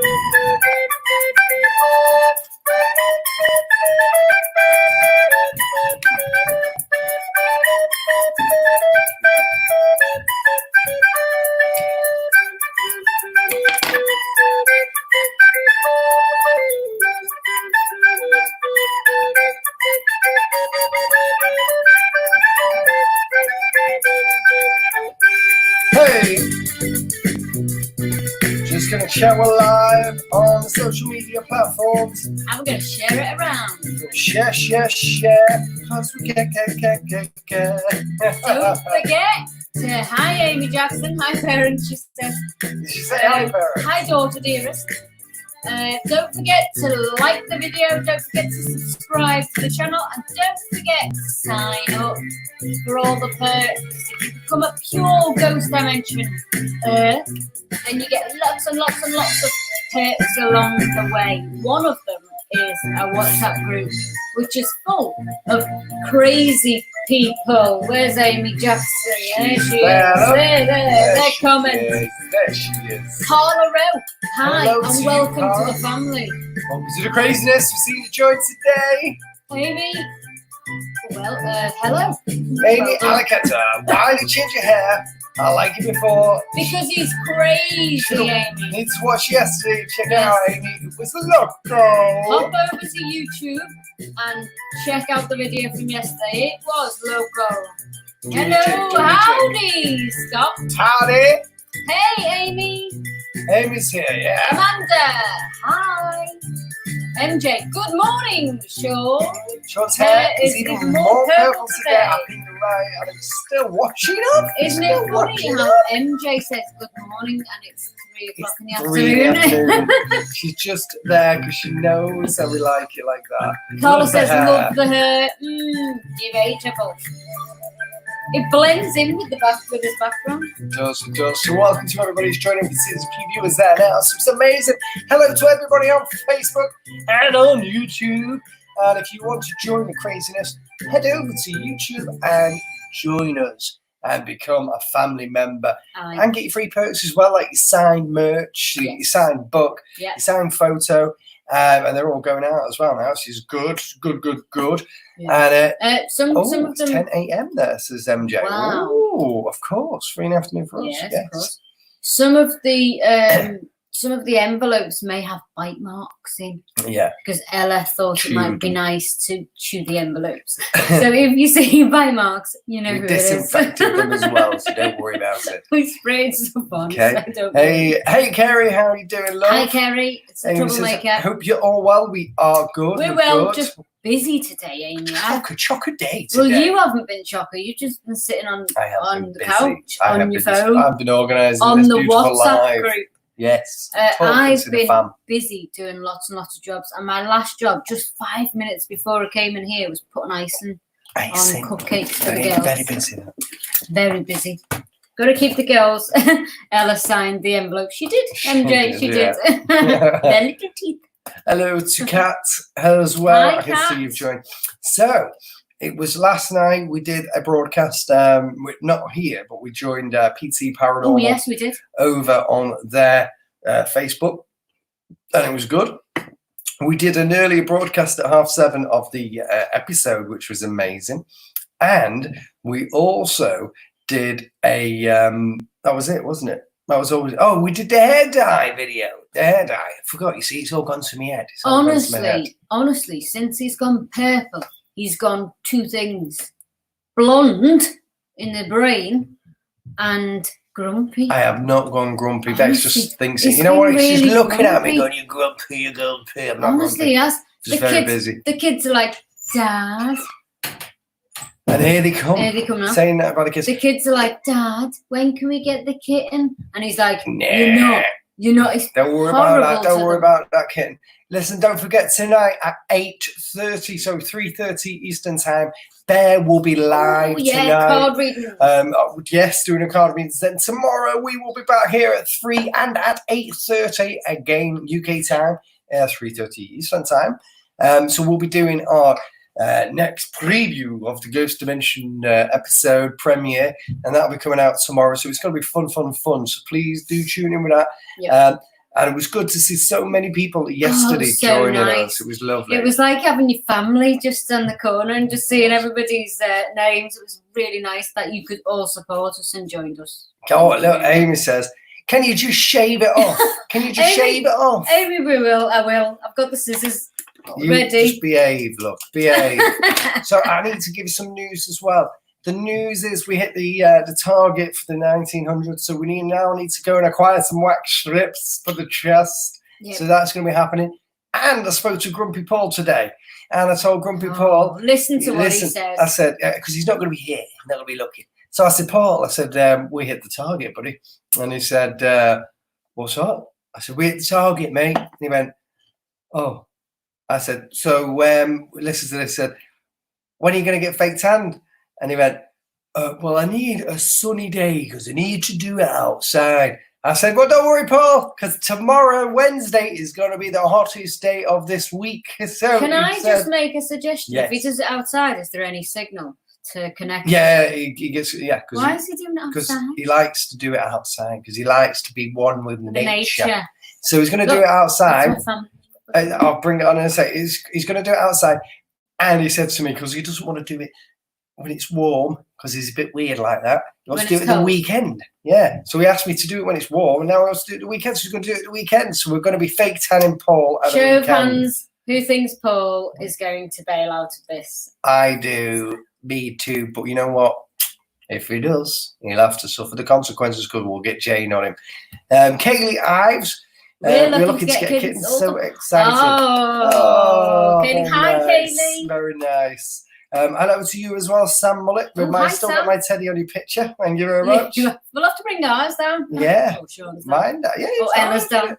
Hey, just gonna chat we're live on the social media platforms. I'm gonna share it around. Share, cause we get. Don't forget to hi Amy Jackson, hi parents, she says. Did she say hi, parents? Hi daughter dearest. Don't forget to like the video, don't forget to subscribe to the channel, and don't forget to sign up for all the perks. If you become a pure Ghost Dimension Earth, then you get lots and lots and lots of perks along the way. One of them is a WhatsApp group which is full of crazy people. Where's Amy Jackson? There she is. They're coming. There she is. Carla Rowe, hi, Hello and to welcome you, Carla. to the family. Welcome to the craziness. We see you join today. Amy, well, hello. Amy Alicata, why did you change your hair? I like it before. Because he's crazy, Amy. Need to watch yesterday. Check it Yes. out, Amy. It was a loco. Hop over to YouTube and check out the video from yesterday. It was loco. Hello, howdy, Scott. Howdy. Hey, Amy. Amy's here, yeah. Amanda, hi. MJ, good morning, Sean. Sean's hair is It's even more purple today. today. I think you're right, and it's still washing up. Isn't Still it funny washing how up. MJ says good morning and it's 3 o'clock in the 3 in the afternoon? afternoon. She's just there because she knows that we like it like that. Carla Love the says, hair. love the hair. Debatable. It blends in with his background. It does. So welcome to everybody who's joining. We can see there's a few viewers there now. So it's amazing. Hello to everybody on Facebook and on YouTube. And if you want to join the craziness, head over to YouTube and join us and become a family member. And get your free perks as well, like your signed merch, your signed book, your signed photo. And they're all going out as well now. This is good. Yeah. And some of them. 10 a.m. there, says MJ. Wow. Ooh, of course. 3 in the afternoon for us. Yes, Yes. of course. Some of the envelopes may have bite marks in. Yeah. Because Ella thought it might be nice to chew the envelopes. So if you see bite marks, you know We who it is. disinfected them as well, so don't worry about it. We sprayed stuff on. Okay. So don't worry. Hey, Kerry, how are you doing, love? Hi, Kerry. It's a Amy says, troublemaker. hope you're all well. We are good. We're well, just busy today, Amy. Chocker day today. Well, you haven't been chocker. You've just been sitting on the couch, on your phone, I've been organising on this the beautiful WhatsApp live. group. Yes. I've been busy doing lots and lots of jobs, and my last job, just 5 minutes before I came in here, was putting icing on cupcakes for the girls. Very busy. Very busy. Got to keep the girls. Ella signed the envelope. She did. MJ, she did. Their little teeth. Hello to Kat as well. Hi, I can Kat. see you've joined. So it was last night we did a broadcast, not here, but we joined PT Paranormal. Oh, yes, we did. Over on their Facebook, and it was good. We did an earlier broadcast at 7:30 of the episode, which was amazing. And we also did a, that was it, wasn't it? That was always, we did the hair dye video. The hair dye. I forgot, you see, it's all gone to my head. Honestly, since he's gone purple, he's gone 2 things. Blonde in the brain and grumpy. I have not gone grumpy. Bex just thinks, you know been what? She's really looking at me grumpy. going, you grumpy, you grumpy. I'm not Honestly, grumpy. yes. Just very busy. The kids are like, Dad. And here they come. Here they come now. Saying that about the kids. The kids are like, Dad, when can we get the kitten? And he's like, Nah. You're not. It's Don't worry about that. Don't to worry them. about that kitten. Listen, don't forget tonight at 8:30, so 3:30 Eastern time, Bear will be live tonight. Card reading. Yes, doing a card reading. Then tomorrow we will be back here at 3 and at 8:30 again UK time, 3:30 Eastern time. So we'll be doing our next preview of the Ghost Dimension episode premiere, and that'll be coming out tomorrow. So it's going to be fun. So please do tune in with that. Yep. And it was good to see so many people yesterday joining us. It was lovely. It was like having your family just on the corner and just seeing everybody's names. It was really nice that you could all support us and join us. Oh, look, Amy says, can you just shave it off? Can you just shave it off? Amy, we will. I will. I've got the scissors ready. Just behave, look, behave. So I need to give you some news as well. The news is we hit the target for the 1900, so we now need to go and acquire some wax strips for the chest. Yep. So that's going to be happening. And I spoke to Grumpy Paul today, and I told Grumpy Paul, listen to what he says. I said, because he's not going to be here, he's not going to be looking. So I said, Paul, I said, we hit the target, buddy. And he said, what's up? I said, we hit the target, mate. And he went, oh. I said, so listen to this. I said, when are you going to get fake tanned? And he went, well, I need a sunny day because I need to do it outside. I said, well, don't worry, Paul, because tomorrow, Wednesday, is going to be the hottest day of this week. So can I just make a suggestion? Yes. If he does it outside, is there any signal to connect? Yeah, he gets, yeah. Why is he doing it outside? Because he likes to do it outside, because he likes to be one with nature. So he's going to do it outside. I'll bring it on in a sec. He's going to do it outside. And he said to me, because he doesn't want to do it when it's warm, because he's a bit weird like that. He wants to do it the weekend. Yeah. So he asked me to do it when it's warm, and now he wants to do it the weekend. So he's going to do it the weekend. So we're going to be fake tanning Paul at the weekend. Show of hands, who thinks Paul is going to bail out of this? I do. Me too. But you know what? If he does, he'll have to suffer the consequences, because we'll get Jane on him. Kaylee Ives. We're looking to get kittens. So excited. Oh, Kaylee. Hi, nice. Kaylee. Very nice. Hello to you as well, Sam Mullet. With still got my teddy on your picture. Thank you very much. We'll have to bring ours down. Yeah. Oh, Sean's mine. Yeah. Oh, Ella's down.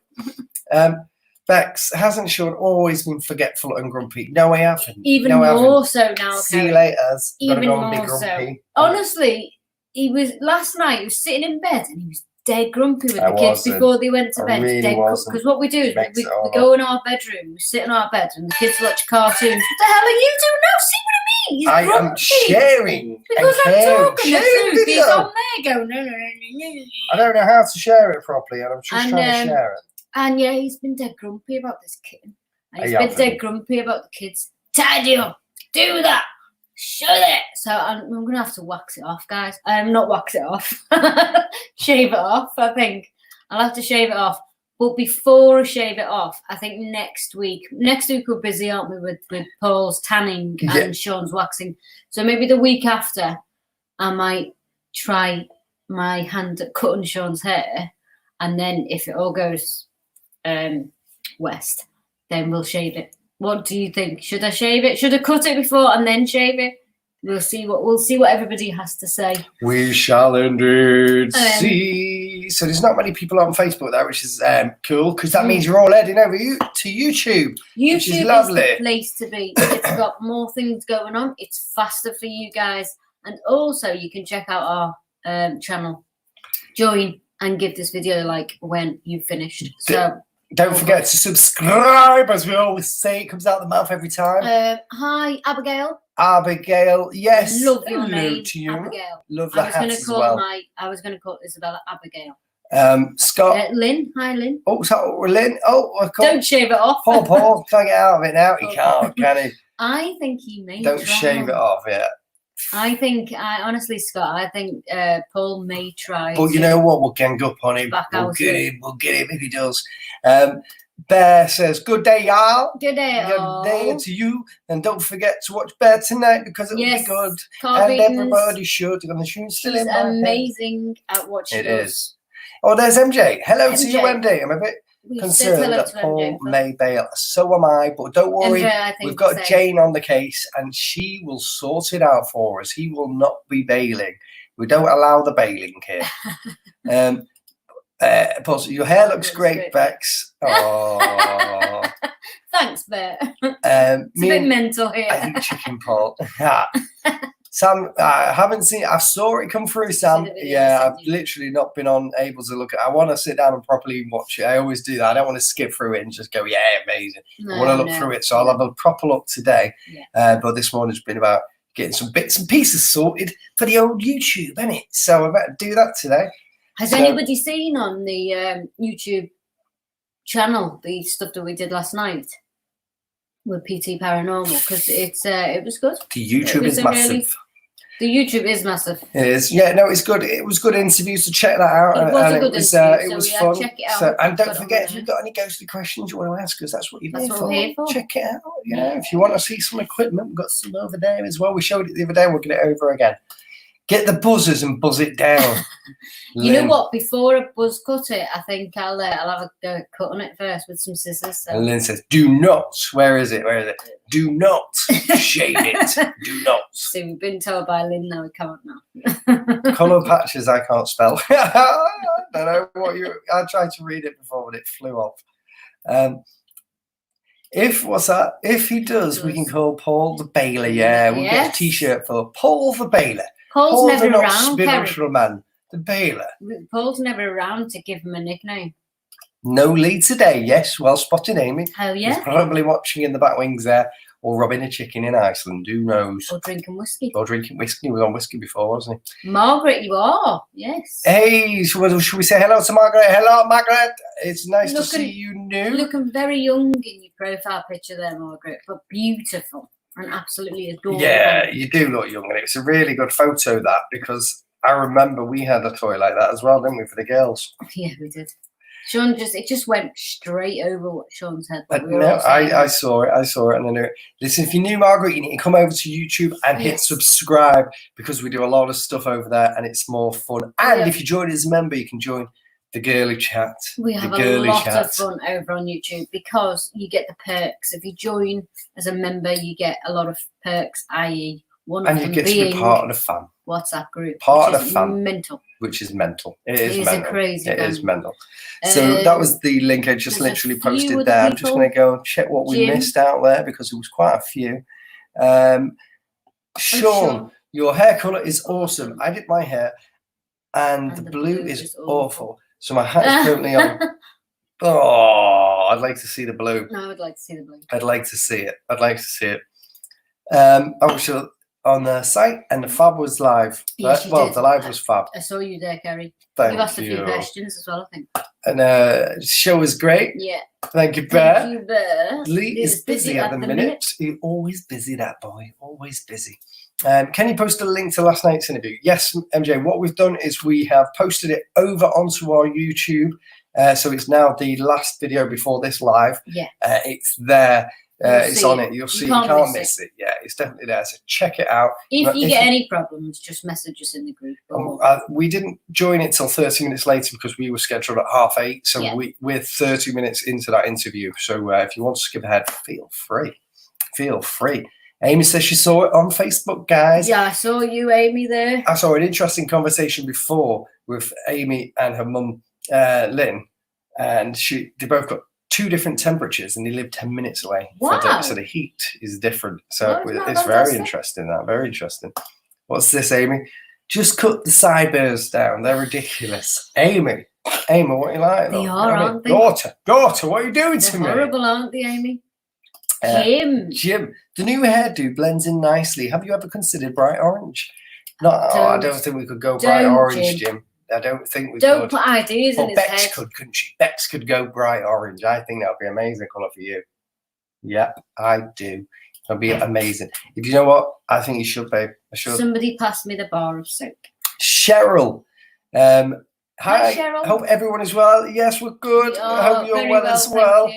Bex, hasn't Sean always been forgetful and grumpy? No, I haven't. Even more so now. See you later. Even more so. Honestly, he was last night. He was sitting in bed and he was dead grumpy with the kids before they went to bed. Because what we do is we go in our bedroom, we sit in our bed, and the kids watch cartoons. What the hell are you doing? No, see what I mean? He's grumpy. am sharing. Because I'm talking the food. He's on there going. I don't know how to share it properly, and I'm just trying to share it. And yeah, he's been dead grumpy about this kitten. And he's been dead grumpy about the kids. Tidy up, do that, shut it. So I'm going to have to wax it off, guys. Not wax it off, shave it off. I think I'll have to shave it off. But before I shave it off, I think next week we're busy, aren't we, with Paul's tanning and Sean's waxing. So maybe the week after, I might try my hand at cutting Sean's hair, and then if it all goes west, then we'll shave it. What do you think? Should I shave it? Should I cut it before and then shave it? We'll see what everybody has to say. We shall indeed see. So there's not many people on Facebook there, which is cool, because that means you're all heading over to YouTube. YouTube which is lovely. Is the place to be. It's got more things going on. It's faster for you guys, and also you can check out our channel. Join and give this video a like when you've finished. So don't forget to subscribe, as we always say. It comes out the mouth every time. Hi, Abigail. Abigail, yes. Love your name, to you. Abigail. Love the hat as well. I was going to call Isabella Abigail. Scott. Lynn. Hi, Lynn. Oh, so Lynn. Oh, don't shave it off. Paul can't get out of it now. He can't, can he? I think he may. Don't shave it off yet. Honestly, Scott, I think Paul may try. But you know what? We'll gang up on him. We'll get him if he does. Bear says, good day, y'all. Good day, all. Good day to you. And don't forget to watch Bear tonight, because it'll be good. And everybody should. And the tune's still in my head. Amazing at watching. It is. Oh, there's MJ. Hello to you, MJ. I'm a bit concerned that Paul may bail. So am I, but don't worry. We've got Jane on the case, and she will sort it out for us. He will not be bailing. We don't allow the bailing here. Paul, your hair looks great, Bex. Oh, thanks, Bert. It's a bit mental here. I think chicken, Paul. Sam, I haven't seen. I saw it come through, Sam. Yeah, I've literally not been able to look at. I want to sit down and properly watch it. I always do that. I don't want to skip through it and just go, yeah, amazing. I want to look through it, so I'll have a proper look today. Yeah. But this morning's been about getting some bits and pieces sorted for the old YouTube, isn't it? So I better do that today. Has anybody seen on the YouTube channel the stuff that we did last night with PT Paranormal, because it was good. The YouTube is massive. The YouTube is massive. It is. Yeah, no, it's good. It was good interviews, to check that out. It was a good interview. It was so fun. check it out. So, and don't forget, if you've got any ghostly questions you want to ask us, that's what That's what we're here for. Check it out. You know, if you want to see some equipment, we've got some over there as well. We showed it the other day. We'll get it over again. Get the buzzers and buzz it down. You know what? Before I buzz cut it, I think I'll have a go cut on it first with some scissors. So. And Lynn says, "Do not." Where is it? Where is it? Do not shave it. Do not. See, we've been told by Lynn now we can't now. Colour patches I can't spell. I don't know what you. I tried to read it before, but it flew off. If he does, we can call Paul the Bailor. Yeah, we'll get a T-shirt for Paul the Bailor. Paul's never the around, spiritual man, the Bailor. Paul's never around to give him a nickname. No lead today. Yes, well spotted, Amy. Oh yeah. He's probably watching in the back wings there, or robbing a chicken in Iceland. Who knows? Or drinking whiskey. Or drinking whiskey. He was on whiskey before, wasn't he? Margaret, you are. Yes. Hey, should we say hello to Margaret? Hello, Margaret. It's nice to see you new. Looking very young in your profile picture there, Margaret, but beautiful and absolutely adorable. Yeah, you do look young, and it's a really good photo, that, because I remember we had a toy like that as well, didn't we, for the girls? Yeah, we did. Sean it just went straight over what Sean's head. I saw it, and I knew it. Listen, if you're new, Margaret, you need to come over to YouTube and hit subscribe, because we do a lot of stuff over there and it's more fun. And if you join as a member, you can join the girly chat. We have a lot of fun over on YouTube because you get the perks. If you join as a member, you get a lot of perks, i.e. one of them being... And you get to be part of the fam. WhatsApp group. Part of the fam. Mental. Which is mental. It is mental. Crazy. It is mental. So that was the link I just literally posted there. I'm just going to go and check what we missed out there, because it was quite a few. Sean, your hair colour is awesome. I did my hair, and the blue is awful. So my hat is currently on. Oh, I'd like to see the blue. No, I would like to see the blue. I'd like to see it. I'd like to see it. I was on the site, and the fab was live. Yes, the live was fab. I saw you there, Kerry. Thank you asked a few questions as well, I think. And show was great. Yeah. Thank you, Bear. Thank you, Bear. Lee is busy at the minute. He's always busy, that boy. Always busy. Can you post a link to last night's interview? Yes, MJ. What we've done is we have posted it over onto our YouTube. So it's now the last video before this live. Yeah. It's there. It's on it. You'll see. You can't miss it. Yeah, it's definitely there. So check it out. If you get any problems, just message us in the group. We didn't join it till 30 minutes later because we were scheduled at 8:30. So we're 30 minutes into that interview. So if you want to skip ahead, feel free. Feel free. Amy says she saw it on Facebook, guys. Yeah, I saw you, Amy, there. I saw an interesting conversation before with Amy and her mum, Lynn, and they both got 2 different temperatures, and they live 10 minutes away. Wow. So the heat is different. So it's very interesting. Very interesting. What's this, Amy? Just cut the sideburns down. They're ridiculous. Amy, what are you like? They are, aren't they? Daughter, what are you doing to me? They're horrible, aren't they, Amy? Jim, the new hairdo blends in nicely. Have you ever considered bright orange? I don't think we could go bright orange, Jim. I don't think we could. Don't put ideas in his head. Bex could, couldn't she? Bex could go bright orange. I think that would be an amazing colour for you. Yep, I do. That'd be amazing. If you know what, I think you should, babe. I should. Somebody pass me the bar of soap. Cheryl. Hi, Cheryl. Hope everyone is well. Yes, we're good. I hope you're well as well.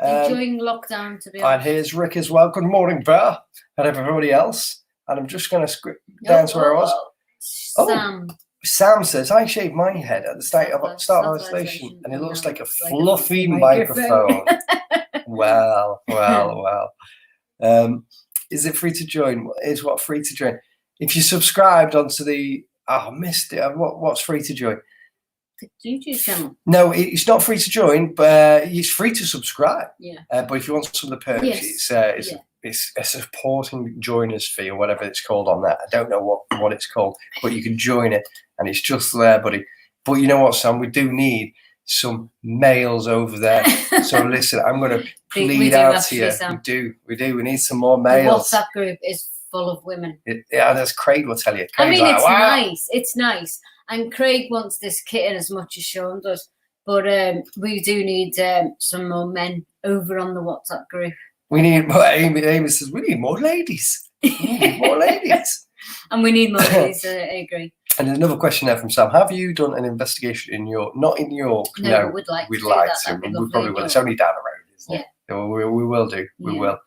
Enjoying lockdown, to be honest. And here's Rick as well. Good morning, Bear, and everybody else. And I'm just going to script down to where I was. Sam says, I shaved my head at the start of isolation, and it looks like a fluffy microphone. Well. Is it free to join? Is what free to join? If you subscribed onto the... I missed it. What's free to join? YouTube channel. No, it's not free to join, but it's free to subscribe. Yeah. But if you want some of the perks, it's a supporting joiners fee or whatever it's called on that. I don't know what it's called, but you can join it, and it's just there, buddy. But you know what, Sam? We do need some males over there. So listen, I'm going to plead out to you. Sam. We do. We need some more males. The WhatsApp group is full of women. As Craig will tell you. Craig's nice. It's nice. And Craig wants this kitten as much as Sean does. But we do need some more men over on the WhatsApp group. We need, Amy says, we need more ladies. We need more ladies. And we need more ladies, I agree. And there's another question there from Sam. Have you done an investigation in York? Not in York. No, we'd like we'd to. like That. to. That'd be We lovely probably in will. It's York. only down the road, isn't it? Yeah. We will do. We Yeah. will.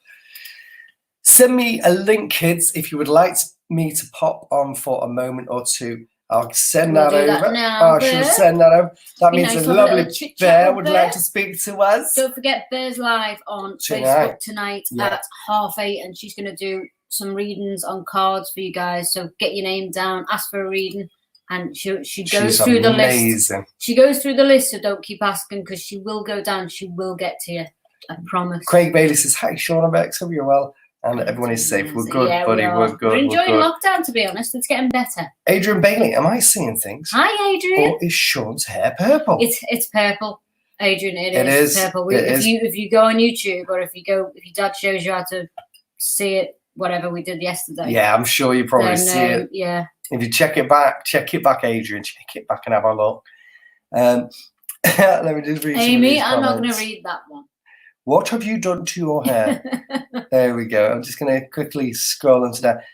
Send me a link, kids, if you would like me to pop on for a moment or two. I'll send We'll that do that over. now, I shall Bear. send that over. That Be means nice a to have a little lovely chit-chat Bear with would like Bear. to speak to us. Don't forget, Bear's live on Tonight. Facebook tonight Yeah. at 8:30, and she's going to do some readings on cards for you guys. So get your name down, ask for a reading, and she goes She's through the amazing. list. She goes through the list, so don't keep asking because she will go down. She will get to you. I promise. Craig Bailey says, hi, Sean and Bex. Hope you're well. And everyone is safe. We're good, Yeah, buddy. we are. We're good. We're enjoying good. lockdown, to be honest. It's getting better. Adrian Bailey, am I seeing things? Hi, Adrian. Or is Sean's hair purple? It's purple, Adrian. It is purple. it If is. you go on YouTube or if your dad shows you how to see it, whatever we did yesterday. Yeah, I'm sure you probably then, see it. Yeah. If you check it back, Adrian. Check it back and have a look. Let me just read some of Amy, these I'm not going comments. to read that one. What have you done to your hair? There we go. I'm just going to quickly scroll into that.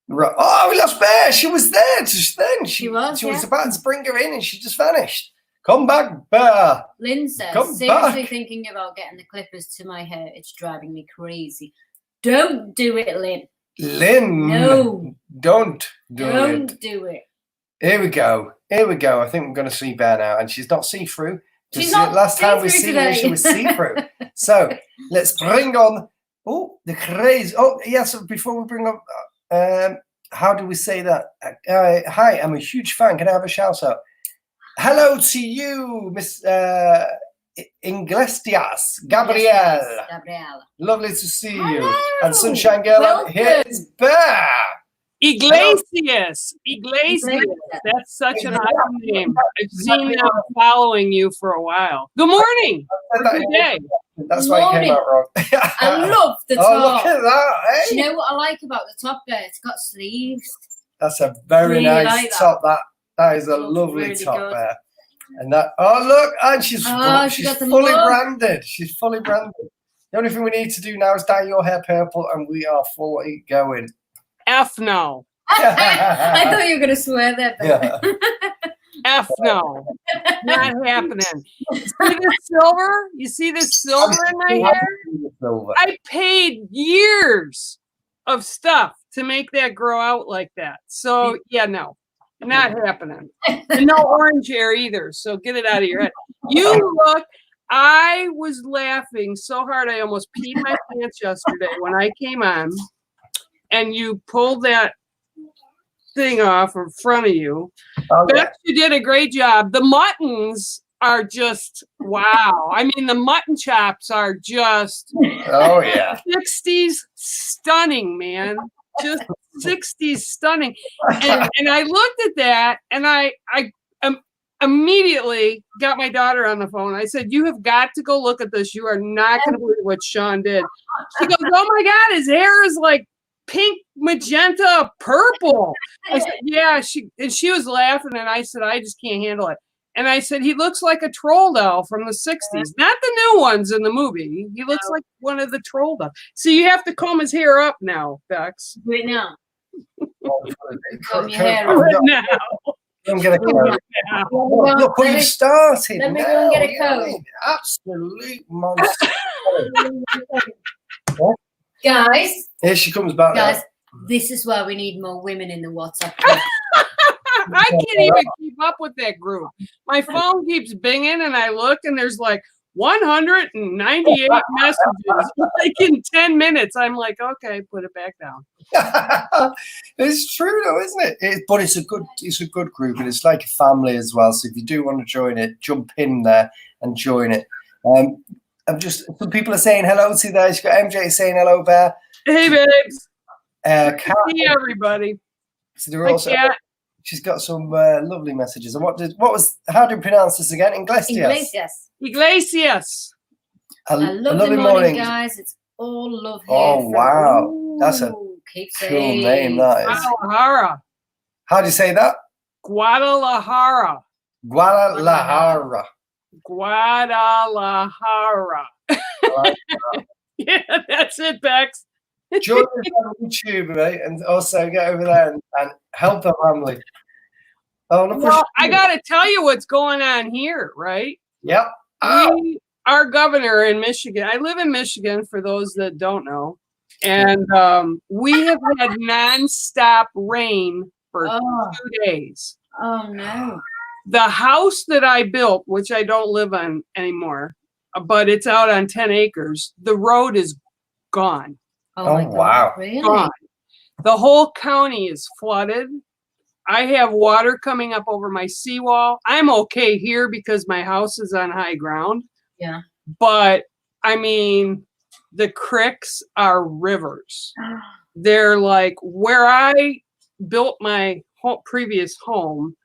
Right. Oh, we lost Bear. She was there just then. She was about to bring her in and she just vanished. Come back, Bear. Lynn says, Come seriously back. thinking about getting the clippers to my hair. It's driving me crazy. Don't do it, Lynn. Lynn. No. Don't do it. Don't do it. Here we go. Here we go. I think we're going to see Bear now. And she's not see-through. She's not last time we see-through seen her, today. she was see-through. So let's bring on the craze. Oh, yes. Before we bring on, how do we say that? Hi, I'm a huge fan. Can I have a shout out? Hello to you, Miss Inglesias, Gabrielle. Gabrielle. Lovely to see you. Hello. And Sunshine Girl, Welcome. here is Bear. Iglesias. That's such an awesome name. I've seen them following you for a while. Good morning. Good day. That's why it came out wrong. I love the top. Oh, look at that. Eh? Do you know what I like about the top there? It's got sleeves. That's a very Really nice like that. top. That is a Looks lovely really top good. there. And that, oh look, and she's she got the fully look. branded. She's fully branded. The only thing we need to do now is dye your hair purple, and we are fully going. F no. I thought you were going to swear there. Yeah. F no. Not happening. See this silver? You see this silver in my hair? I paid years of stuff to make that grow out like that. So yeah, no. Not happening. And no orange hair either. So get it out of your head. You look, I was laughing so hard I almost peed my pants yesterday when I came on and you pulled that thing off in front of you. Oh, yeah. Bex, you did a great job. The muttons are just wow. I mean, the mutton chops are just Oh yeah. 60s stunning, man. Just 60s stunning. And I looked at that and I immediately got my daughter on the phone. I said, you have got to go look at this. You are not going to believe what Sean did. She goes, oh my God, his hair is like pink, magenta, purple. I said, yeah. She was laughing and I said, I just can't handle it. And I said, he looks like a troll doll from the 60s. Not the new ones in the movie. He looks like one of the troll dolls. So you have to comb his hair up now, Bex. Right now. Comb your hair Right now. I'm gonna go. Look what you started. Let me go and get a now, comb. Absolute monster. Guys, Here she comes back. now. guys, this is why we need more women in the WhatsApp group. I can't even keep up with that group. My phone keeps binging and I look and there's like 198 messages like in 10 minutes. I'm like, okay, put it back down. It's true though, isn't it? But it's a good group and it's like a family as well. So if you do want to join it, jump in there and join it. Some people are saying hello to you there. You've got MJ saying hello, Bear. Hey, babes. Kat, See everybody. so they're also, she's got some lovely messages. And how do you pronounce this again? Iglesias. Iglesias. A lovely lovely morning, guys. It's all love here. Oh, wow. Ooh, That's a keep cool saying. name, that is. Guadalajara. How do you say that? Guadalajara. Guadalajara. Guadalajara. Like Yeah, that's it, Bex. join us on YouTube, right? And also get over there and help the family. Oh, no, Well, I got to tell you what's going on here, right? Yep. Our governor in Michigan, I live in Michigan for those that don't know, and we have had nonstop rain for 2 days. Oh, no. The house that I built, which I don't live on anymore, but it's out on 10 acres, the road is gone. Oh, my God. Wow. Really? Gone. The whole county is flooded. I have water coming up over my seawall. I'm okay here because my house is on high ground. Yeah. But I mean, the creeks are rivers. They're like where I built my previous home.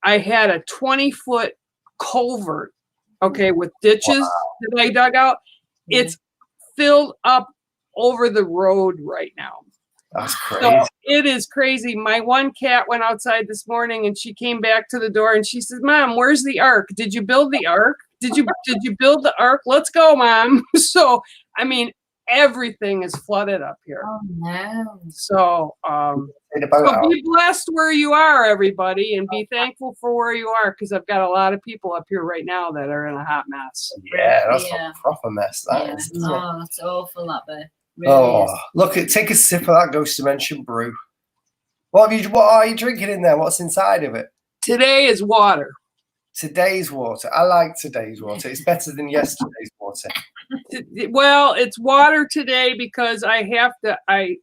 I had a 20-foot culvert, okay, with ditches that I dug out. It's filled up over the road right now. That's crazy. So it is crazy. My one cat went outside this morning and she came back to the door and she says, "Mom, where's the ark? Did you build the ark? Did you build the ark? Let's go, Mom." So I mean, everything is flooded up here. Oh no. So be blessed where you are, everybody, and be thankful for where you are, because I've got a lot of people up here right now that are in a hot mess. Yeah, that's a proper mess. That is, isn't it? Oh, it's awful up there. Really is. Look, take a sip of that Ghost Dimension brew. What are you drinking in there? What's inside of it? Today is water. Today's water. I like today's water. It's better than yesterday's water. Well, it's water today because I have to. I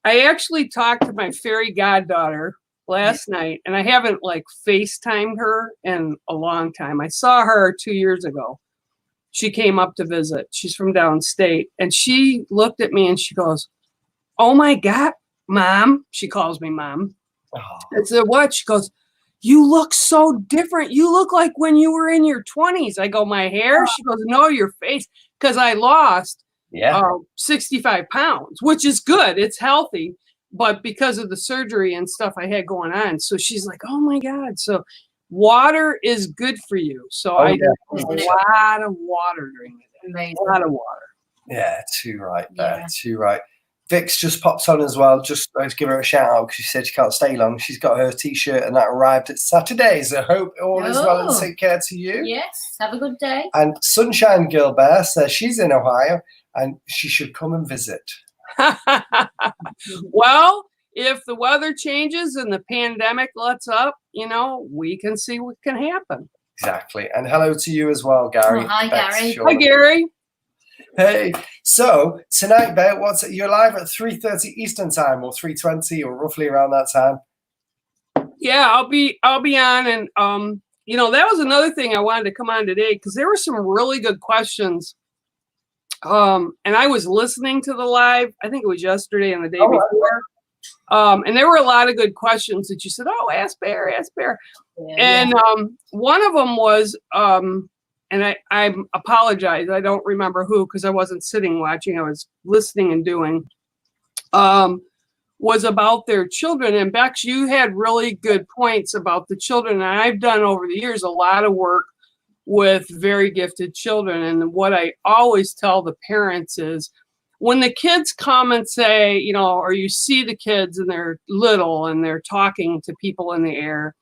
actually talked to my fairy goddaughter last night, and I haven't FaceTimed her in a long time. I saw her 2 years ago. She came up to visit. She's from downstate, and she looked at me and she goes, "Oh my God, Mom." She calls me Mom. I said, "What?" She goes, "You look so different. You look like when you were in your 20s. I go, "My hair?" She goes, "No, your face." Because I lost 65 pounds, which is good. It's healthy. But because of the surgery and stuff I had going on. So she's like, "Oh my God." So water is good for you. So I drink a lot of water during the day. A lot of water. Yeah, too right there. Yeah. Too right. Vix just popped on as well. Just to give her a shout out because she said she can't stay long. She's got her t-shirt and that arrived at Saturday. So I hope all is well and take care to you. Yes, have a good day. And Sunshine Girl Bear says she's in Ohio and she should come and visit. Well, if the weather changes and the pandemic lets up, we can see what can happen. Exactly. And hello to you as well, Gary. Oh, hi, Gary. Hi, Gary. Hey, so tonight, Bear, you're live at 3:30 Eastern time or 3:20 or roughly around that time? Yeah, I'll be on, and that was another thing I wanted to come on today because there were some really good questions. And I was listening to the live, I think it was yesterday and the day before. And there were a lot of good questions that you said, "Oh, ask Bear, ask Bear." And one of them was, and I apologize, I don't remember who because I wasn't sitting watching, I was listening and doing, was about their children. And Bex, you had really good points about the children. And I've done over the years a lot of work with very gifted children. And what I always tell the parents is, when the kids come and say, or you see the kids and they're little and they're talking to people in the air,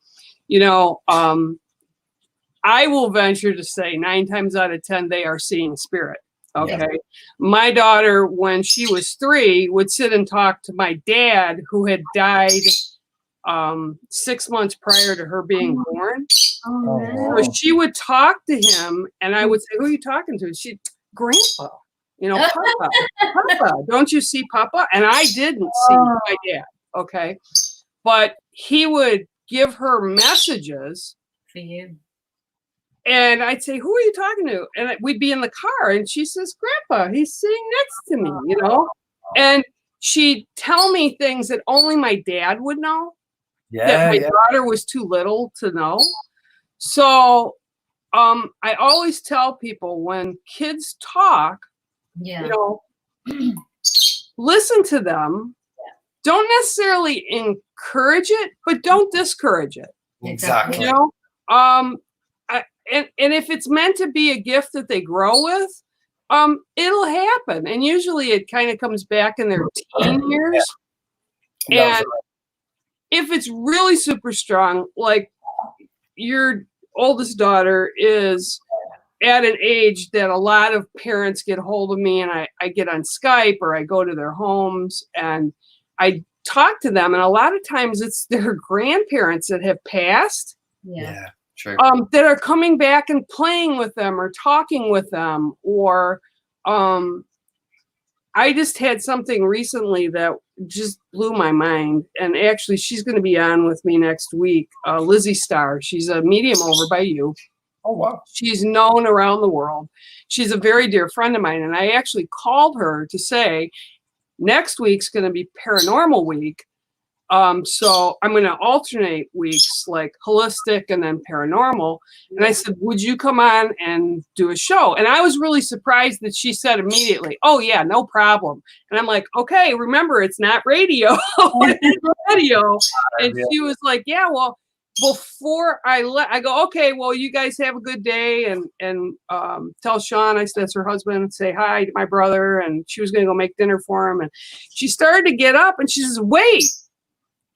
I will venture to say 9 times out of 10, they are seeing spirit. Okay. Yeah. My daughter, when she was 3, would sit and talk to my dad, who had died 6 months prior to her being born. So she would talk to him and I would say, "Who are you talking to?" She'd, "Grandpa, Papa, Papa, don't you see Papa?" And I didn't see my dad. Okay. But he would give her messages for you. And I'd say, "Who are you talking to?" And we'd be in the car and she says, "Grandpa, he's sitting next to me, And she'd tell me things that only my dad would know. That my daughter was too little to know. So I always tell people when kids talk, listen to them. Don't necessarily encourage it, but don't discourage it. Exactly. and if it's meant to be a gift that they grow with, it'll happen. And usually it kind of comes back in their teen years. Yeah. And if it's really super strong, like your oldest daughter is at an age that a lot of parents get hold of me, and I get on Skype or I go to their homes and I talk to them. And a lot of times it's their grandparents that have passed. Yeah, true. That are coming back and playing with them or talking with them. Or I just had something recently that just blew my mind. And actually, she's going to be on with me next week. Lizzie Starr. She's a medium over by you. Oh, wow. She's known around the world. She's a very dear friend of mine. And I actually called her to say, next week's going to be Paranormal Week. So I'm going to alternate weeks, like holistic and then paranormal. And I said, would you come on and do a show? And I was really surprised that she said immediately, oh yeah, no problem. And I'm like, okay, remember, it's not radio, it's radio. And she was like, yeah, well, before I go, okay, well, you guys have a good day, and tell Sean, I said, that's her husband, say hi to my brother. And she was going to go make dinner for him. And she started to get up and she says, wait.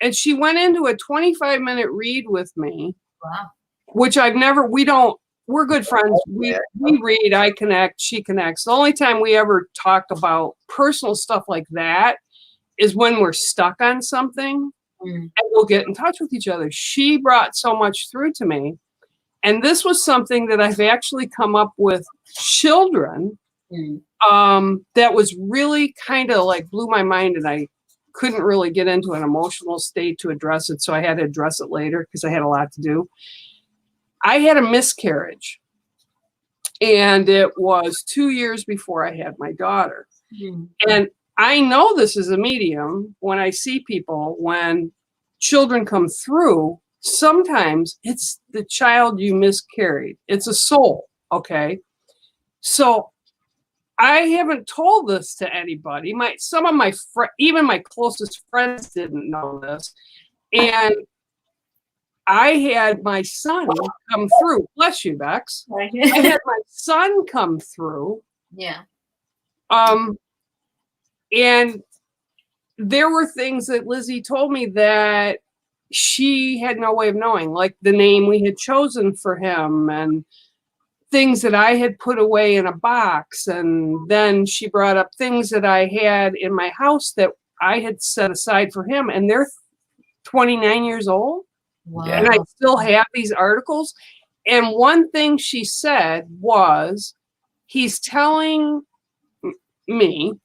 And she went into a 25-minute read with me. Wow. Which we're good friends. We read, I connect, she connects. The only time we ever talk about personal stuff like that is when we're stuck on something and we'll get in touch with each other. She brought so much through to me. And this was something that I've actually come up with children that was really kind of like blew my mind, and I couldn't really get into an emotional state to address it. So I had to address it later because I had a lot to do. I had a miscarriage, and it was 2 years before I had my daughter. And I know this is a medium when I see people, when children come through, sometimes it's the child you miscarried. It's a soul. Okay. So I haven't told this to anybody. Some of my even my closest friends didn't know this. And I had my son come through. Bless you, Bex. I had my son come through. Yeah. And there were things that Lizzie told me that she had no way of knowing, like the name we had chosen for him and things that I had put away in a box. And then she brought up things that I had in my house that I had set aside for him. And they're 29 years old. Wow. And I still have these articles. And one thing she said was, he's telling me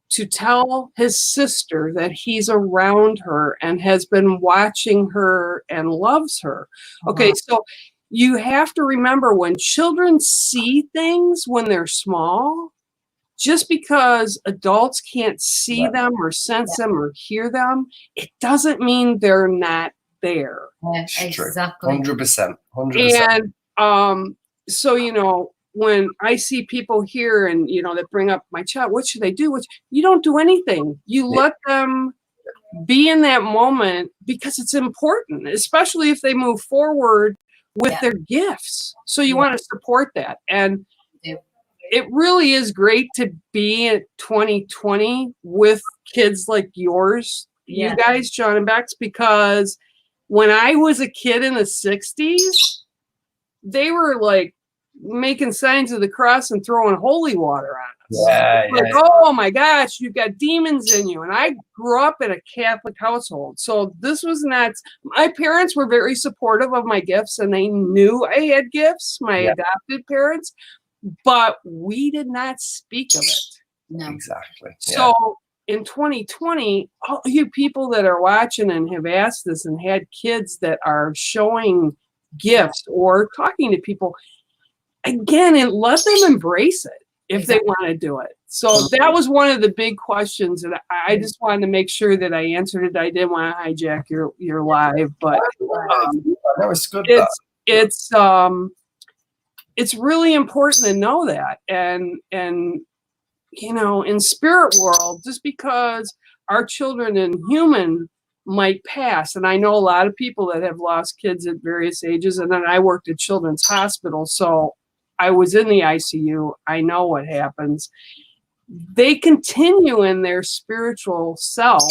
to tell his sister that he's around her and has been watching her and loves her. Okay, so you have to remember, when children see things when they're small, just because adults can't see them or sense them or hear them, it doesn't mean they're not there. Yeah, exactly. 100%. 100%. And so, when I see people here and, that bring up my child, what should they do? You don't do anything. You let them be in that moment, because it's important, especially if they move forward with their gifts. So you want to support that. And it really is great to be at 2020 with kids like yours, you guys, Sean and Bex, because when I was a kid in the 60s, they were like making signs of the cross and throwing holy water on us. Oh my gosh, you've got demons in you. And I grew up in a Catholic household. So this was not, my parents were very supportive of my gifts, and they knew I had gifts, my adopted parents, but we did not speak of it. No. Exactly. So in 2020, all you people that are watching and have asked this and had kids that are showing gifts or talking to people, again, and let them embrace it if they want to do it. So that was one of the big questions, and I just wanted to make sure that I answered it. I didn't want to hijack your live, but that was good. It's really important to know that, and in spirit world, just because our children in human might pass. And I know a lot of people that have lost kids at various ages. And then I worked at Children's Hospital, so I was in the ICU. I know what happens. They continue in their spiritual self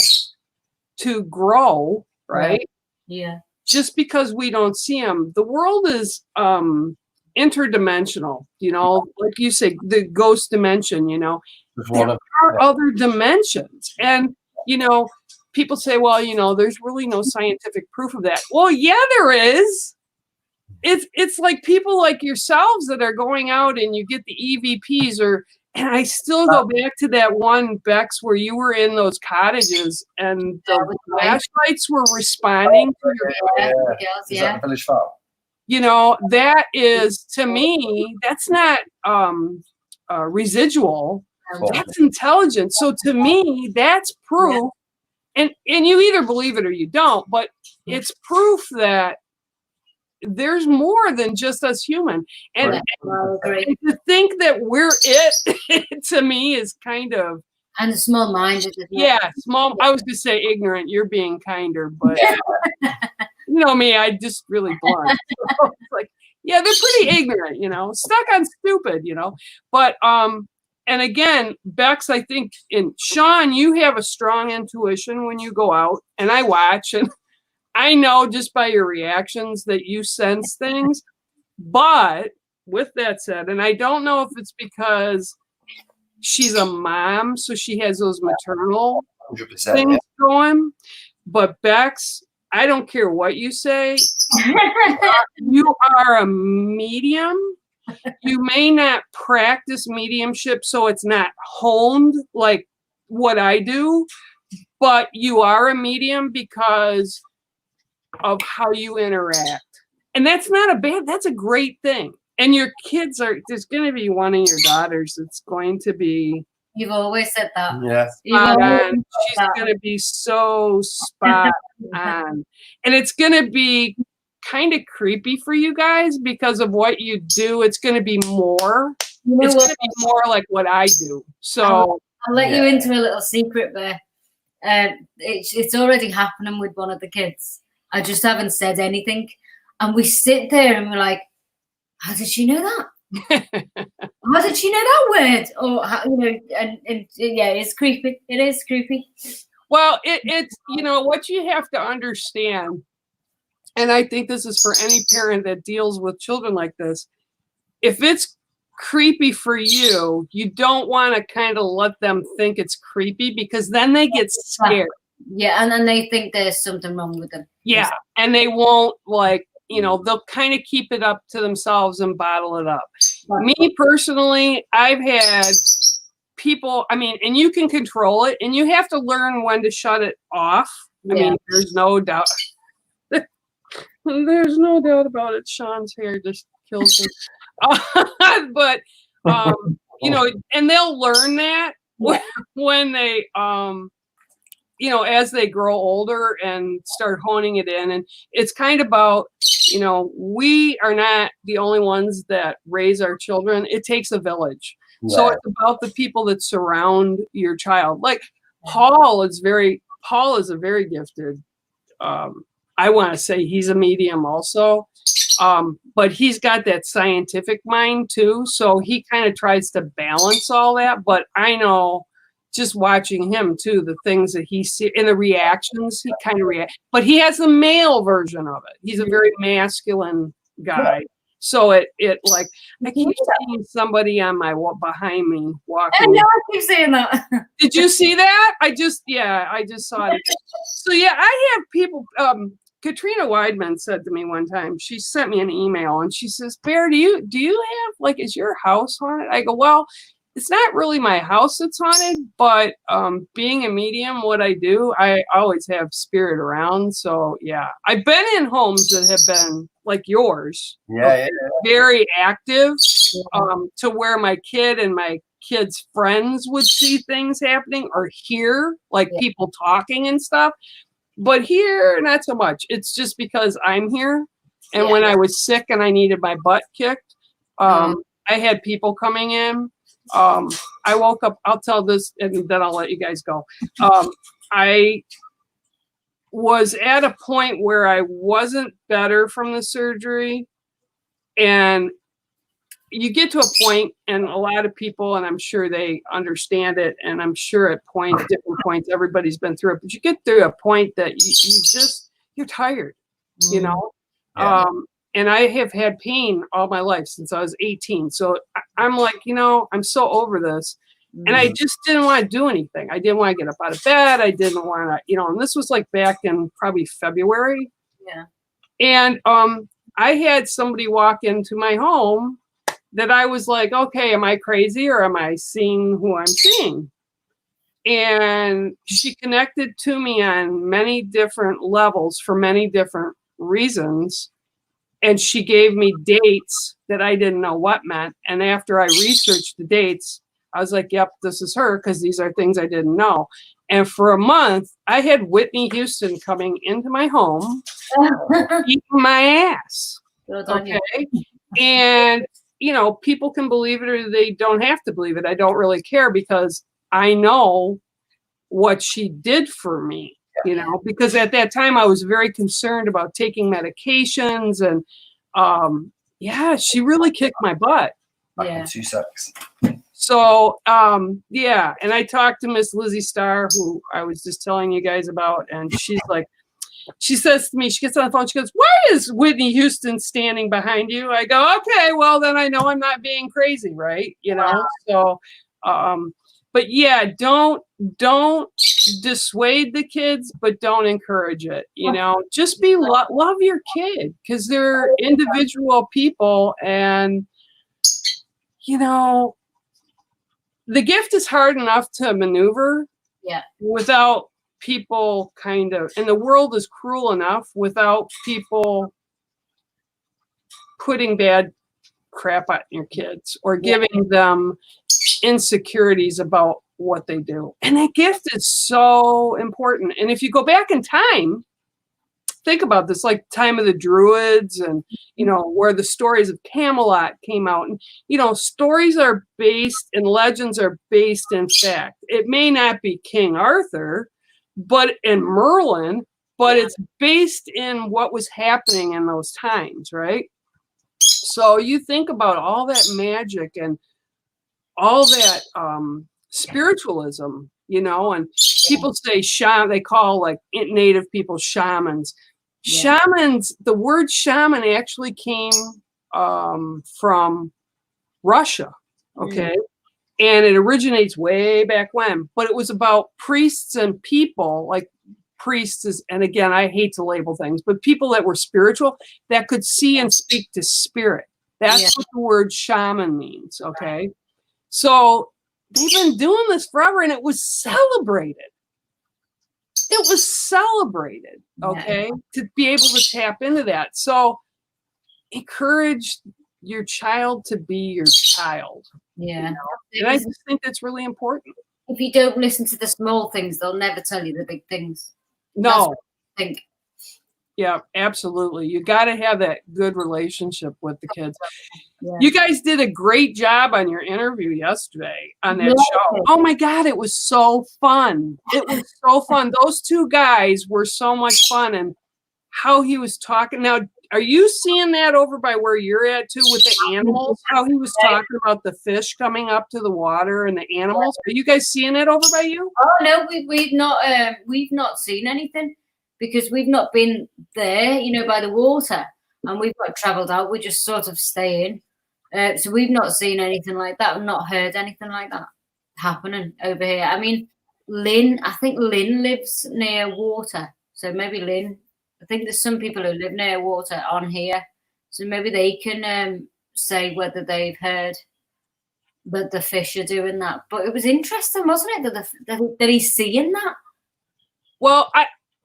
to grow, right? Yeah. Just because we don't see them. The world is interdimensional, you know, like you say, the ghost dimension, you know. There are other dimensions. And, you know, people say, well, you know, there's really no scientific proof of that. Well, yeah, there is. It's like people like yourselves that are going out and you get the EVPs and I still go back to that one, Bex, where you were in those cottages and the flashlights were responding to your Village Farm? You know, that is, to me, that's not residual. That's intelligence. So to me, that's proof. And you either believe it or you don't, but it's proof that there's more than just us human. And to think that we're it, to me, is kind of... And small-minded. Yeah, small. I was going to say ignorant. You're being kinder, but you know me, I just really blunt. So it's like, yeah, they're pretty ignorant, you know, stuck on stupid, you know. But and again, Bex, I think, and Sean, you have a strong intuition when you go out, and I watch, and I know just by your reactions that you sense things. But with that said, and I don't know if it's because she's a mom, so she has those maternal 100%, things going. But Bex, I don't care what you say. You are a medium. You may not practice mediumship, so it's not honed like what I do, but you are a medium because of how you interact. And that's not a bad, that's a great thing. And your kids are, there's going to be one of your daughters that's going to be... You've always said that. Yeah. Spot on. She's going to be so spot on. And it's going to be kind of creepy for you guys because of what you do. It's going to be more. It's going to be more like what I do. So I'll let you into a little secret there. It's already happening with one of the kids. I just haven't said anything. And we sit there and we're like, how did she know that? How did she know that word? Or how, you know, and yeah, it's creepy. It is creepy. Well, it's, you know, what you have to understand, and I think this is for any parent that deals with children like this, if it's creepy for you, you don't want to kind of let them think it's creepy because then they get scared. Yeah, and then they think there's something wrong with them. Yeah, and they won't, like, you know, they'll kind of keep it up to themselves and bottle it up. Me personally, I've had people, I mean, and you can control it, and you have to learn when to shut it off. I mean, there's no doubt. There's no doubt about it. Sean's hair just kills him. But, you know, and they'll learn that when they, you know, as they grow older and start honing it in. And it's kind of about, you know, we are not the only ones that raise our children. It takes a village. Yeah. So it's about the people that surround your child. Like Paul is a very gifted, I want to say he's a medium also. But he's got that scientific mind too. So he kind of tries to balance all that. But I know, just watching him too, the things that he sees and the reactions, he kind of reacts. But he has the male version of it. He's a very masculine guy. So it like, I keep seeing somebody on my behind me walking. I know, I keep saying that. Did you see that? I just saw it. So yeah, I have people. Katrina Weidman said to me one time, she sent me an email and she says, Bear, do you have, like, is your house haunted? I go, well, it's not really my house that's haunted, but being a medium, what I do, I always have spirit around. So yeah, I've been in homes that have been like yours, very active, to where my kid and my kid's friends would see things happening or hear like people talking and stuff. But here, not so much. It's just because I'm here. And when I was sick and I needed my butt kicked, I had people coming in. I woke up, I'll tell this and then I'll let you guys go. I was at a point where I wasn't better from the surgery. And you get to a point, and a lot of people, and I'm sure they understand it, and I'm sure at different points, everybody's been through it, but you get to a point that you're tired, you know? Yeah. And I have had pain all my life since I was 18. So I'm like, I'm so over this. And I just didn't want to do anything. I didn't want to get up out of bed. I didn't want to, and this was like back in probably February. Yeah. And I had somebody walk into my home that I was like, okay, am I crazy or am I seeing who I'm seeing? And she connected to me on many different levels for many different reasons. And she gave me dates that I didn't know what meant. And after I researched the dates, I was like, yep, this is her, because these are things I didn't know. And for a month, I had Whitney Houston coming into my home, eating my ass. Okay. And, people can believe it or they don't have to believe it. I don't really care, because I know what she did for me, because at that time I was very concerned about taking medications. And she really kicked my butt. Back in 2 seconds. So, and I talked to Miss Lizzie Starr, who I was just telling you guys about, and she's like, she says to me, she gets on the phone, she goes, why is Whitney Houston standing behind you? I go, okay, well, then I know I'm not being crazy, right? So, but yeah, don't dissuade the kids, but don't encourage it, just love your kid, because they're individual people. And, the gift is hard enough to maneuver without people and the world is cruel enough without people putting bad crap on your kids or giving them insecurities about what they do. And that gift is so important. And if you go back in time, think about this, like time of the Druids and, where the stories of Camelot came out. And, stories are based and legends are based in fact. It may not be King Arthur, and Merlin, but it's based in what was happening in those times, right? So you think about all that magic and all that spiritualism, and people say they call like native people shamans. Shamans, the word shaman actually came from Russia, okay? And it originates way back when, but it was about priests and people, like priests, and again, I hate to label things, but people that were spiritual, that could see and speak to spirit. That's what the word shaman means, okay? So they've been doing this forever, and it was celebrated. It was celebrated, okay, to be able to tap into that. So encourage your child to be your child. Yeah. And I just think that's really important. If you don't listen to the small things, they'll never tell you the big things. No. I think. Yeah, absolutely. You got to have that good relationship with the kids. Yeah. You guys did a great job on your interview yesterday on that show. Oh my God, it was so fun. It was so fun. Those two guys were so much fun, and how he was talking. Now, are you seeing that over by where you're at too with the animals? How he was talking about the fish coming up to the water and the animals? Are you guys seeing it over by you? Oh no, we've not seen anything, because we've not been there, by the water, and we've not travelled out. We're just sort of staying. So we've not seen anything like that. I've not heard anything like that happening over here. I mean, I think Lynn lives near water. So maybe Lynn, I think there's some people who live near water on here. So maybe they can say whether they've heard that the fish are doing that. But it was interesting, wasn't it, that he's seeing that? Well,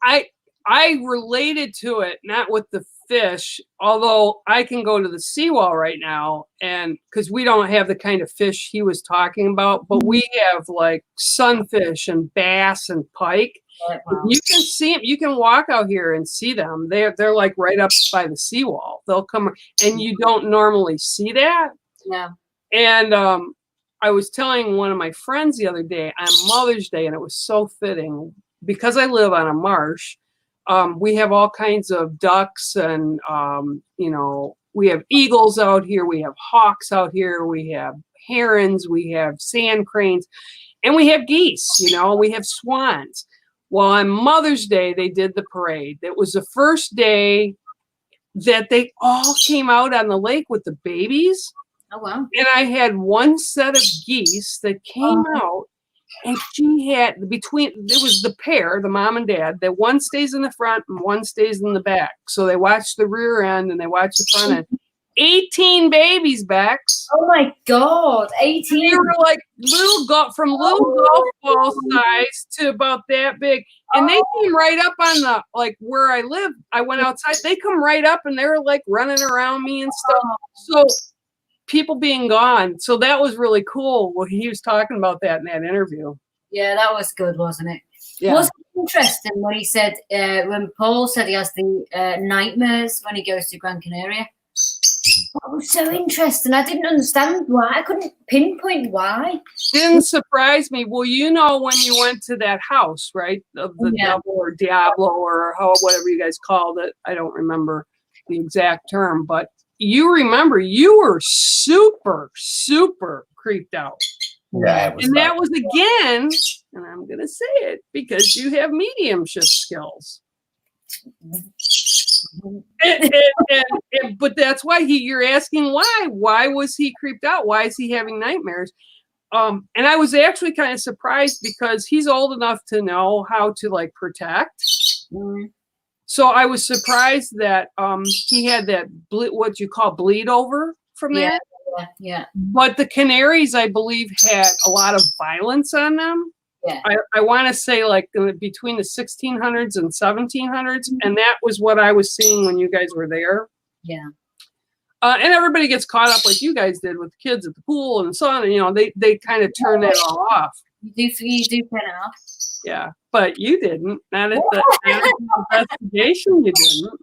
I related to it, not with the fish, although I can go to the seawall right now, and because we don't have the kind of fish he was talking about, but we have like sunfish and bass and pike. Wow. You can see them. You can walk out here and see them. They're like right up by the seawall. They'll come, and you don't normally see that. Yeah. And I was telling one of my friends the other day on Mother's Day, and it was so fitting because I live on a marsh. We have all kinds of ducks and, we have eagles out here. We have hawks out here. We have herons. We have sand cranes. And we have geese, we have swans. Well, on Mother's Day, they did the parade. It was the first day that they all came out on the lake with the babies. Oh, wow. And I had one set of geese that came out, and she had it was the pair, the mom and dad, that one stays in the front and one stays in the back. So they watch the rear end and they watch the front end. 18 babies, Bex. Oh my God, 18. They were like little golf ball size to about that big. And they came right up on the, like where I live. I went outside. They come right up and they were like running around me and stuff. So people being gone. So that was really cool. Well, he was talking about that in that interview. Yeah, that was good, wasn't it? Yeah. Was it interesting when he said, when Paul said he has the nightmares when he goes to Gran Canaria? That was so interesting. I didn't understand why. I couldn't pinpoint why. Didn't surprise me. Well, when you went to that house, right? Of the devil or Diablo or whatever you guys called it. I don't remember the exact term, but you remember you were super, super creeped out. Yeah. And that was again, and I'm going to say it because you have mediumship skills. But that's why you're asking why was he creeped out? Why is he having nightmares? And I was actually kind of surprised because he's old enough to know how to like protect. So I was surprised that he had that what you call bleed over from that. Yeah. But the Canaries, I believe, had a lot of violence on them. Yeah. I want to say like between the 1600s and 1700s, and that was what I was seeing when you guys were there. Yeah. And everybody gets caught up like you guys did with the kids at the pool and so on. And, they kind of turn that all off. You do turn it off. Yeah, but you didn't. Not at the investigation. You didn't.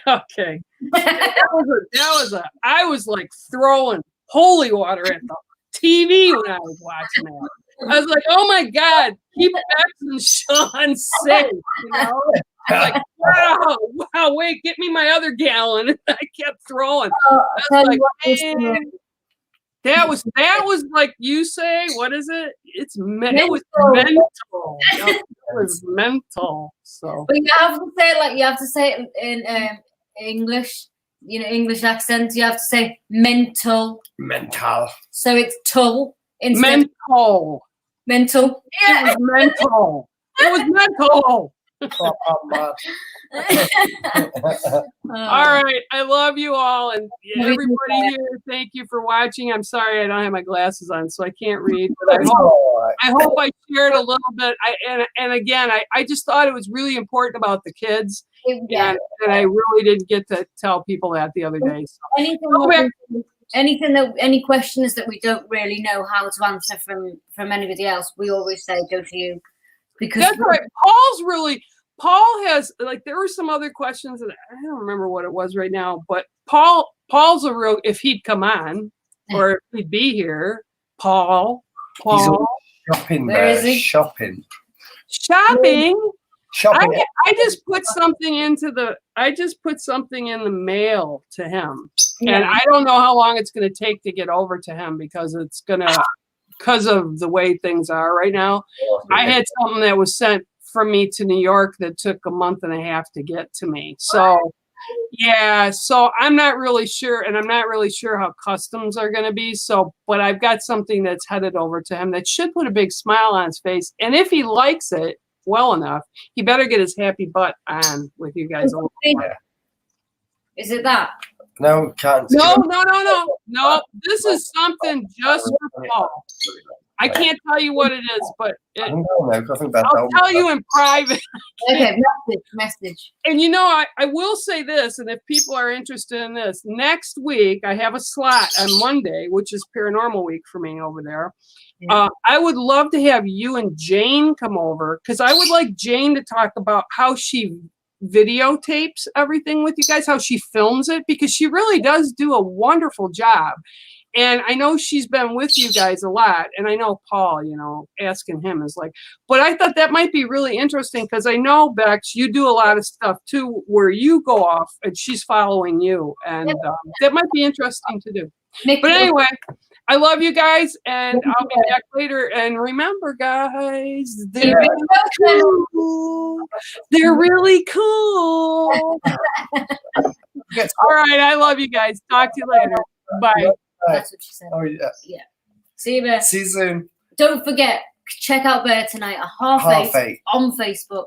Okay. I was like throwing holy water at the TV when I was watching that. I was like, oh my God, keep Bex and Sean safe, Like, wow, wait, get me my other gallon. I kept throwing. I was like, man, that was like you say, what is it? It was mental. It was mental. So but you have to say it in English, English accent. You have to say mental. So it's tull instead. Mental. Yeah. It was mental. It was mental. All right. I love you all. And everybody here, thank you for watching. I'm sorry I don't have my glasses on, so I can't read. But I hope I shared a little bit. And again, I just thought it was really important about the kids. Yeah. And I really didn't get to tell people that the other day. So. Any questions that we don't really know how to answer from anybody else, we always say go to you. Because that's right. Paul has, like, there were some other questions that I don't remember what it was right now, but Paul's a real, if he'd come on or if he'd be here, Paul. He's shopping, where is he? Shopping. I just put something in the mail to him. Yeah. And I don't know how long it's going to take to get over to him because of the way things are right now. I had something that was sent from me to New York that took a month and a half to get to me. So, yeah, so I'm not really sure, and I'm not really sure how customs are going to be. So, but I've got something that's headed over to him that should put a big smile on his face. And if he likes it well enough, he better get his happy butt on with you guys. Is it that? No, can't. No. This is something just for Paul. I can't tell you what it is, but I'll tell you in private. Okay, message. And I will say this, and if people are interested in this, next week I have a slot on Monday, which is Paranormal Week for me over there. Yeah. I would love to have you and Jane come over because I would like Jane to talk about how she videotapes everything with you guys, how she films it, because she really does do a wonderful job. And I know she's been with you guys a lot. And I know Paul, you know, asking him is like, but I thought that might be really interesting because I know, Bex, you do a lot of stuff too where you go off and she's following you. And that might be interesting to do. But anyway, I love you guys, and I'll be back later. And remember, guys, they're cool. They're really cool. All right, I love you guys. Talk to you later. Bye. That's what she said. Oh, yeah. Yeah. See you, Bear. See you soon. Don't forget, check out Bear tonight at half eight on Facebook.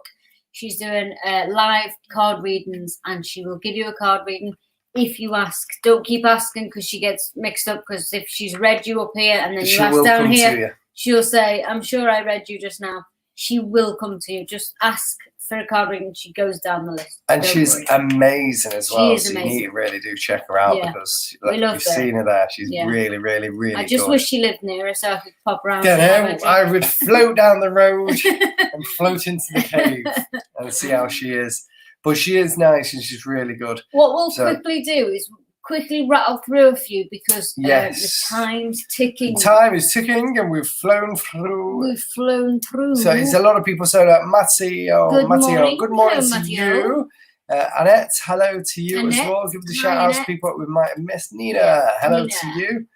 She's doing live card readings, and she will give you a card reading. If you ask, don't keep asking because she gets mixed up. Because if she's read you up here and then you ask down here, she'll say, "I'm sure I read you just now." She will come to you. Just ask for a card reading. She goes down the list. And she's amazing as well. So you really do check her out because you've seen her there. She's really, really, really I just wish she lived near her so I could pop around. I would float down the road and float into the cave and see how she is. But she is nice and she's really good. What we'll quickly do is quickly rattle through a few because the time's ticking. Time is ticking and we've flown through. We've flown through. So it's a lot of people saying that Matteo, good morning to you. Annette, hello to you as well. Give the shout outs to people that we might have missed. Nina, hello to you.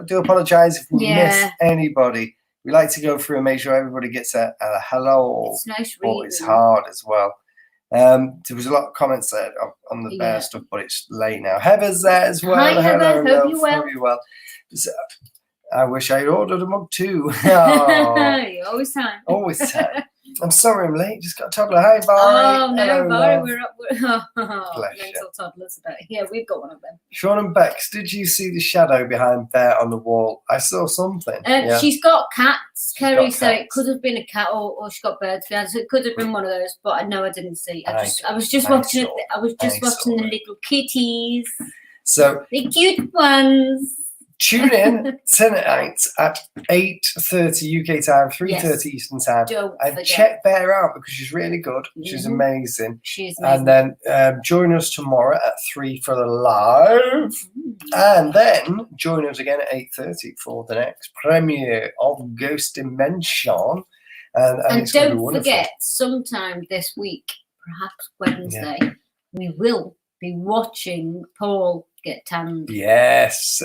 Do apologise if we missed anybody. We like to go through and make sure everybody gets a hello. It's nice reading. It's hard as well. There was a lot of comments there on the bear stuff, but it's late now. Heather's there as well. Hi, Heather. Hope you're well. So, I wish I'd ordered a mug too. Oh. Always time. Always time. I'm sorry I'm late. Just got a toddler. Hi, Barry. Oh, no, Barry. We're up. Mental toddlers. Yeah, we've got one of them. Sean and Bex, did you see the shadow behind Bear on the wall? I saw something. She's got cats, Kerry, so it could have been a cat or she's got birds behind, so it could have been one of those, but no, I didn't see. I was just watching the little kitties. So the cute ones. Tune in tonight at 8:30 UK time, 3:30 Eastern time. And check Bear out because she's really good. She's amazing. She's amazing. And then join us tomorrow at 3 for the live. And then join us again at 8:30 for the next premiere of Ghost Dimension. And it's don't forget, sometime this week, perhaps Wednesday, we will be watching Paul get tanned. Yes,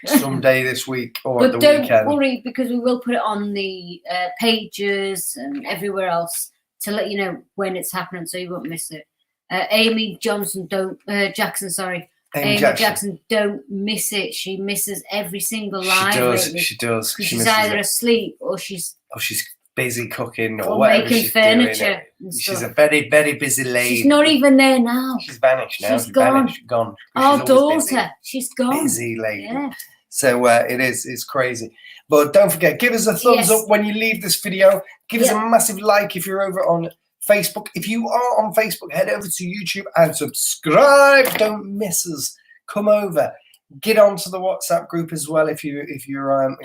someday this week or at the weekend. But don't worry because we will put it on the pages and everywhere else to let you know when it's happening, so you won't miss it. Amy Jackson, don't miss it. She misses every single live. She does. She's either asleep or she's busy cooking or whatever making she's furniture. She's a very, very busy lady. She's not even there now. She's vanished now. She's gone. Gone. Our daughter, she's gone. Busy lady. Yeah. So it's crazy. But don't forget, give us a thumbs up when you leave this video. Give us a massive like if you're over on Facebook. If you are on Facebook, head over to YouTube and subscribe. Don't miss us. Come over. Get onto the WhatsApp group as well if you're a pure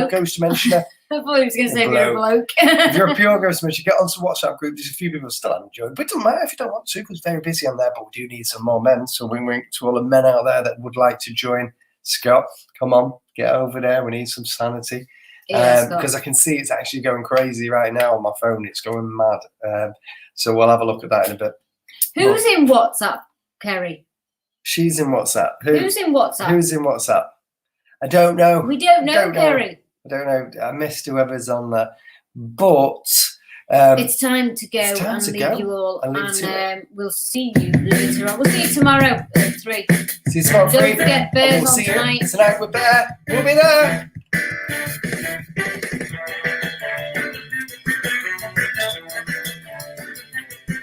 Ghost Dimensioner. I thought he was going to say if you're a bloke. If you're a pure Ghost Dimensioner, get onto the WhatsApp group. There's a few people still haven't joined, but it doesn't matter if you don't want to because very busy on there. But we do need some more men. So wing wing to all the men out there that would like to join. Scott, come on, get over there. We need some sanity. Because I can see it's actually going crazy right now on my phone. It's going mad. So we'll have a look at that in a bit. Who's in WhatsApp, Kerry? She's in WhatsApp. Who's in WhatsApp? Who's in WhatsApp? I don't know. We don't know, Kerry. I don't know. I missed whoever's on there. But it's time to go and leave you all. And we'll see you later on. We'll see you tomorrow at 3. See you tomorrow at 3. Don't forget, Bear's on tonight. Tonight with Bear. We'll be there.